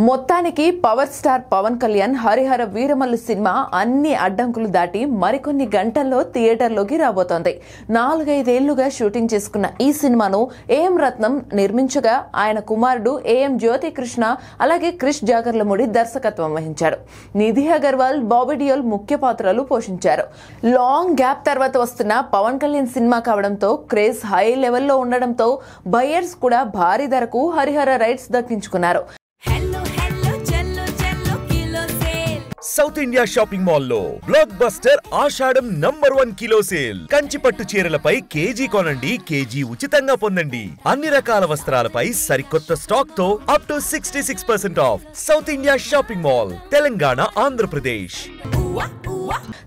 మొత్తానికి power star Pawan Kalyan Harihara Veeramallu cinema అన్ని అడ్డంకులు దాటి మరికొన్ని గంటల్లో థియేటర్లోకి రాబోతోంది. 4-5 ఏళ్లుగా షూటింగ్ చేసుకున్న ఈ సినిమాను ఏఎం రత్నం నిర్మించగా ఆయన కుమారుడు ఏఎం జ్యోతి కృష్ణ అలాగే క్రిష్ జాగర్లమూడి దర్శకత్వం వహించారు. నిధి అగర్వాల్, బాబీ డియోల్ ముఖ్య పాత్రలు పోషించారు. లాంగ్ గ్యాప్ తర్వాత వస్తున్న పవన్ కళ్యాణ్ సినిమా కావడంతో క్రేజ్ హై లెవెల్లో ఉండడంతో బయర్స్ కూడా భారీ ధరకు హరిహర రైట్స్ దక్కించుకున్నారు. సౌత్ ఇండియా షాపింగ్ మాల్ లో బ్లాక్ బస్టర్ ఆషాఢం #1 కిలో సేల్. కంచిపట్టు చీరలపై కేజీ కొనండి, కేజీ ఉచితంగా పొందండి. అన్ని రకాల వస్త్రాలపై సరికొత్త స్టాక్ తో up to 66% off. South India shopping mall, Telangana, Andhra Pradesh.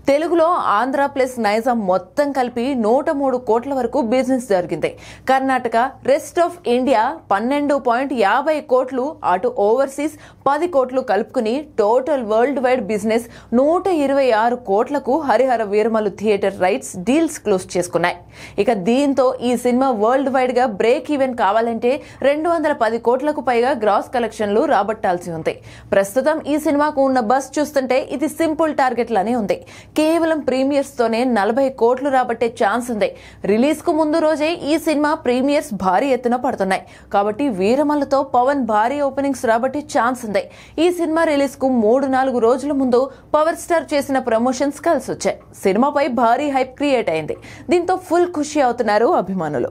తెలుగులో ఆంధ్ర ప్లస్ నైజాం మొత్తం కలిపి 103 కోట్ల వరకు బిజినెస్ జరిగింది. కర్ణాటక, రెస్ట్ ఆఫ్ ఇండియా 12.50 కోట్లు, అటు ఓవర్సీస్ 10 కోట్లు కలుపుకుని టోటల్ వరల్డ్ వైడ్ బిజినెస్ 126 కోట్లకు Harihara Veeramallu theatre rights deals close చేసుకున్నాయి. ఇక దీంతో ఈ సినిమా వరల్డ్ వైడ్ గా బ్రేక్ ఈవెన్ కావాలంటే 210 కోట్లకు పైగా గ్రాస్ కలెక్షన్లు రాబట్టాల్సి ఉంది. ప్రస్తుతం ఈ సినిమాకు ఉన్న బస్ చూస్తుంటే ఇది సింపుల్ టార్గెట్ లానే ఉంది. కేవలం ప్రీమియర్స్ తోనే 40 కోట్లు రాబట్టే ఛాన్స్ ఉంది. రిలీజ్ కు ముందు రోజే ఈ సినిమా ప్రీమియర్స్ భారీ ఎత్తున పడుతున్నాయి. కాబట్టి వీరమల్లుతో పవన్ భారీ ఓపెనింగ్స్ రాబట్టే ఛాన్స్ ఉంది. ఈ సినిమా రిలీజ్ కు 3-4 రోజుల ముందు పవర్ స్టార్ చేసిన ప్రమోషన్స్ కలిసి వచ్చాయి. సినిమాపై భారీ హైప్ క్రియేట్ అయింది. దీంతో ఫుల్ ఖుషి అవుతున్నారు అభిమానులు.